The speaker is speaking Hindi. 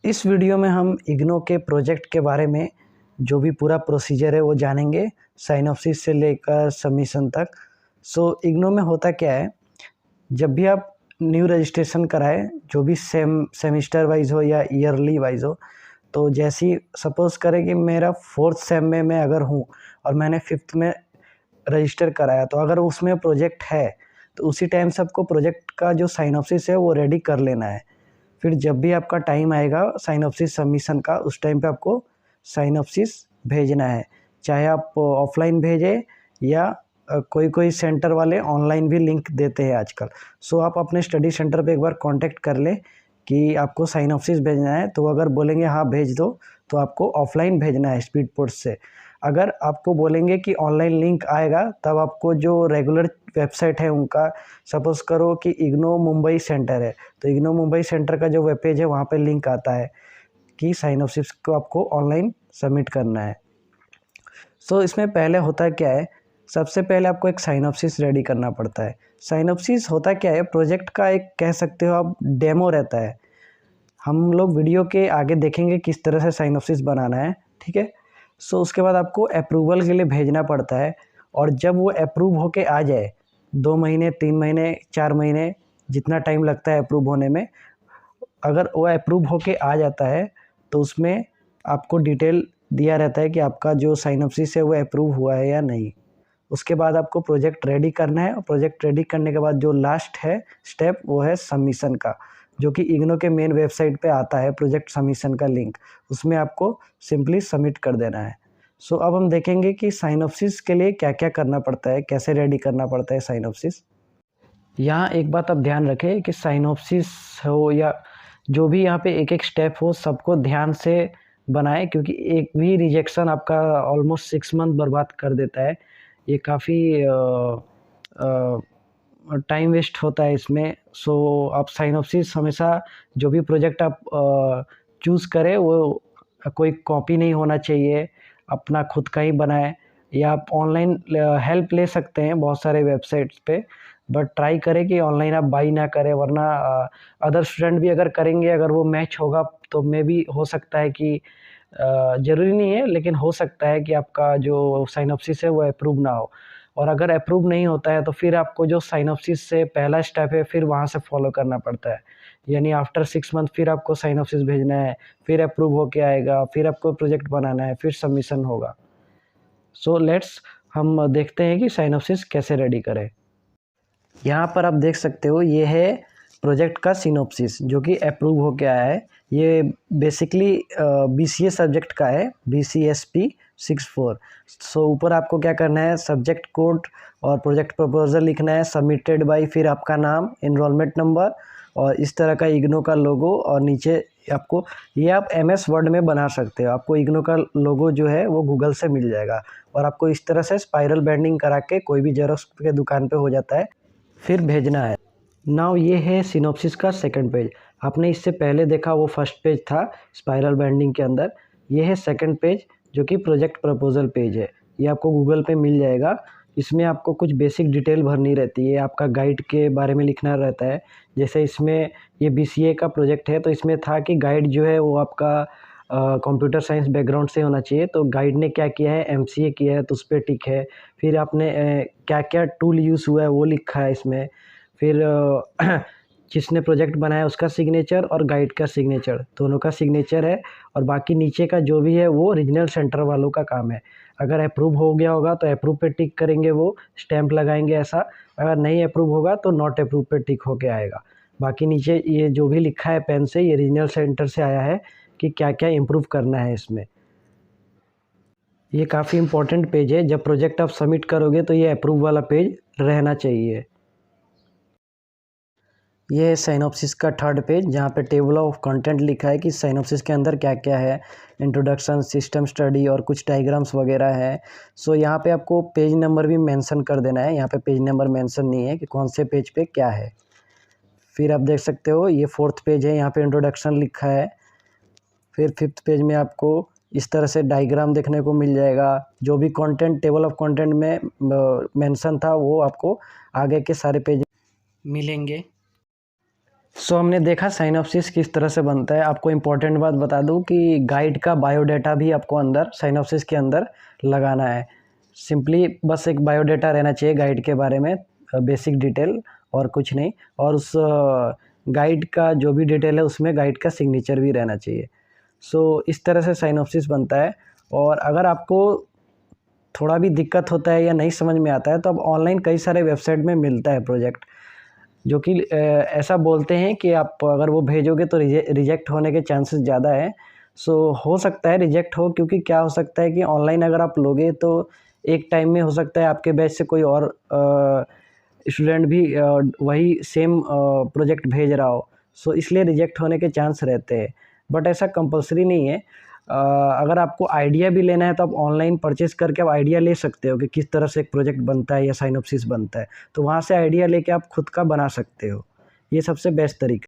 इस वीडियो में हम इग्नो के प्रोजेक्ट के बारे में जो भी पूरा प्रोसीजर है वो जानेंगे, साइनॉप्सिस से लेकर सबमिशन तक। इग्नो में होता क्या है, जब भी आप न्यू रजिस्ट्रेशन कराएं, जो भी सेमिस्टर वाइज हो या ईयरली वाइज हो, तो जैसे ही सपोज़ करें कि मेरा 4th सेम में मैं अगर हूँ और मैंने 5th में रजिस्टर कराया, तो अगर उसमें प्रोजेक्ट है तो उसी टाइम से आपको प्रोजेक्ट का जो साइनॉप्सिस है वो रेडी कर लेना है। फिर जब भी आपका टाइम आएगा साइनॉप्सिस सबमिशन का, उस टाइम पे आपको साइनॉप्सिस भेजना है। चाहे आप ऑफलाइन भेजें या कोई सेंटर वाले ऑनलाइन भी लिंक देते हैं आजकल। आप अपने स्टडी सेंटर पे एक बार कांटेक्ट कर लें कि आपको साइनॉप्सिस भेजना है, तो अगर बोलेंगे हाँ भेज दो, तो आपको ऑफलाइन भेजना है स्पीड पोस्ट से। अगर आपको बोलेंगे कि ऑनलाइन लिंक आएगा, तब आपको जो रेगुलर वेबसाइट है उनका, सपोज़ करो कि इग्नो मुंबई सेंटर है, तो इग्नो मुंबई सेंटर का जो वेब पेज है वहाँ पे लिंक आता है कि साइनॉप्सिस को आपको ऑनलाइन सबमिट करना है। इसमें पहले होता क्या है, सबसे पहले आपको एक साइनॉप्सिस रेडी करना पड़ता है। साइनॉप्सिस होता क्या है, प्रोजेक्ट का एक कह सकते हो आप डेमो रहता है। हम लोग वीडियो के आगे देखेंगे किस तरह से साइनॉप्सिस बनाना है, ठीक है। उसके बाद आपको अप्रूवल के लिए भेजना पड़ता है, और जब वो अप्रूव होके आ जाए, 2 महीने 3 महीने 4 महीने जितना टाइम लगता है अप्रूव होने में, अगर वो अप्रूव होके आ जाता है तो उसमें आपको डिटेल दिया रहता है कि आपका जो साइनॉप्सिस है वो अप्रूव हुआ है या नहीं। उसके बाद आपको प्रोजेक्ट रेडी करना है, और प्रोजेक्ट रेडी करने के बाद जो लास्ट है स्टेप वो है सबमिशन का, जो कि इग्नो के मेन वेबसाइट पे आता है प्रोजेक्ट सबमिशन का लिंक। उसमें आपको सिंपली सबमिट कर देना है। अब हम देखेंगे कि साइनॉप्सिस के लिए क्या क्या करना पड़ता है, कैसे रेडी करना पड़ता है साइनॉप्सिस। यहाँ एक बात आप ध्यान रखें कि साइनॉप्सिस हो या जो भी यहाँ पे एक एक स्टेप हो, सबको ध्यान से बनाएं, क्योंकि एक भी रिजेक्शन आपका ऑलमोस्ट 6 मंथ बर्बाद कर देता है। ये काफ़ी टाइम वेस्ट होता है इसमें। आप साइनॉप्सिस हमेशा जो भी प्रोजेक्ट आप चूज़ करें वो कोई कॉपी नहीं होना चाहिए, अपना खुद का ही बनाएं, या आप ऑनलाइन हेल्प ले सकते हैं बहुत सारे वेबसाइट्स पे, बट ट्राई करें कि ऑनलाइन आप बाई ना करें, वरना अदर स्टूडेंट भी अगर करेंगे, अगर वो मैच होगा तो मे भी हो सकता है कि ज़रूरी नहीं है, लेकिन हो सकता है कि आपका जो साइनॉप्सिस है वो अप्रूव ना हो। और अगर अप्रूव नहीं होता है तो फिर आपको जो साइनॉप्सिस से पहला स्टेप है फिर वहाँ से फॉलो करना पड़ता है। यानी आफ्टर 6 मंथ फिर आपको साइनॉप्सिस भेजना है, फिर अप्रूव होके आएगा, फिर आपको प्रोजेक्ट बनाना है, फिर सबमिशन होगा। लेट्स हम देखते हैं कि साइनॉप्सिस कैसे रेडी करें। यहाँ पर आप देख सकते हो, ये है प्रोजेक्ट का सिनॉप्सिस जो कि अप्रूव होके आया है। ये बेसिकली BCA सब्जेक्ट का है, BCSP 64। ऊपर आपको क्या करना है, सब्जेक्ट कोड और प्रोजेक्ट प्रपोजल लिखना है, सबमिटेड बाय, फिर आपका नाम, एनरोलमेंट नंबर और इस तरह का इग्नो का लोगो, और नीचे आपको ये आप MS वर्ड में बना सकते हो। आपको इग्नो का लोगो जो है वो गूगल से मिल जाएगा, और आपको इस तरह से स्पाइरल बेंडिंग करा के कोई भी जेरोक्स के दुकान पे हो जाता है, फिर भेजना है। नाउ ये है सिनॉप्सिस का सेकंड पेज। आपने इससे पहले देखा वो फर्स्ट पेज था स्पाइरल बाइंडिंग के अंदर, ये है सेकंड पेज जो कि प्रोजेक्ट प्रपोजल पेज है। ये आपको गूगल पे मिल जाएगा। इसमें आपको कुछ बेसिक डिटेल भरनी रहती है, आपका गाइड के बारे में लिखना रहता है। जैसे इसमें ये BCA का प्रोजेक्ट है, तो इसमें था कि गाइड जो है वो आपका कंप्यूटर साइंस बैकग्राउंड से होना चाहिए। तो गाइड ने क्या किया है, MCA किया है, तो उस पर टिक है। फिर आपने क्या क्या टूल यूज़ हुआ है वो लिखा है इसमें। फिर जिसने प्रोजेक्ट बनाया उसका सिग्नेचर और गाइड का सिग्नेचर, दोनों का सिग्नेचर है। और बाकी नीचे का जो भी है वो रीजनल सेंटर वालों का काम है। अगर अप्रूव हो गया होगा तो अप्रूव पे टिक करेंगे, वो स्टैंप लगाएंगे ऐसा। अगर नहीं अप्रूव होगा तो नॉट अप्रूव पे टिक होके आएगा। बाकी नीचे ये जो भी लिखा है पेन से, ये रीजनल सेंटर से आया है कि क्या क्या इम्प्रूव करना है इसमें। ये काफ़ी इम्पोर्टेंट पेज है, जब प्रोजेक्ट आप सबमिट करोगे तो ये अप्रूव वाला पेज रहना चाहिए। ये है साइनॉप्सिस का थर्ड पेज, जहाँ पे टेबल ऑफ कंटेंट लिखा है कि साइनॉप्सिस के अंदर क्या क्या है, इंट्रोडक्शन, सिस्टम स्टडी और कुछ डायग्राम्स वगैरह है। यहाँ पे आपको पेज नंबर भी मेंशन कर देना है। यहाँ पे पेज नंबर मेंशन नहीं है कि कौन से पेज पे क्या है। फिर आप देख सकते हो ये 4th पेज है, यहाँ पे इंट्रोडक्शन लिखा है। फिर 5th पेज में आपको इस तरह से डायग्राम देखने को मिल जाएगा। जो भी कंटेंट टेबल ऑफ कंटेंट में मेंशन था वो आपको आगे के सारे पेज मिलेंगे। सो हमने देखा साइनॉप्सिस किस तरह से बनता है। आपको इम्पोर्टेंट बात बता दूं कि गाइड का बायोडाटा भी आपको अंदर साइनॉप्सिस के अंदर लगाना है। सिंपली बस एक बायोडाटा रहना चाहिए गाइड के बारे में, बेसिक डिटेल और कुछ नहीं। और उस गाइड का जो भी डिटेल है उसमें गाइड का सिग्नेचर भी रहना चाहिए। सो इस तरह से साइनॉप्सिस बनता है। और अगर आपको थोड़ा भी दिक्कत होता है या नहीं समझ में आता है तो अब ऑनलाइन कई सारे वेबसाइट में मिलता है प्रोजेक्ट, जो कि ऐसा बोलते हैं कि आप अगर वो भेजोगे तो रिजेक्ट होने के चांसेस ज़्यादा है। सो हो सकता है रिजेक्ट हो, क्योंकि क्या हो सकता है कि ऑनलाइन अगर आप लोगे तो एक टाइम में हो सकता है आपके बैच से कोई और स्टूडेंट भी वही सेम प्रोजेक्ट भेज रहा हो। सो इसलिए रिजेक्ट होने के चांस रहते हैं, बट ऐसा कंपलसरी नहीं है। अगर आपको आइडिया भी लेना है तो आप ऑनलाइन परचेस करके आप आइडिया ले सकते हो कि किस तरह से एक प्रोजेक्ट बनता है या साइनॉप्सिस बनता है, तो वहाँ से आइडिया लेके आप खुद का बना सकते हो। ये सबसे बेस्ट तरीका।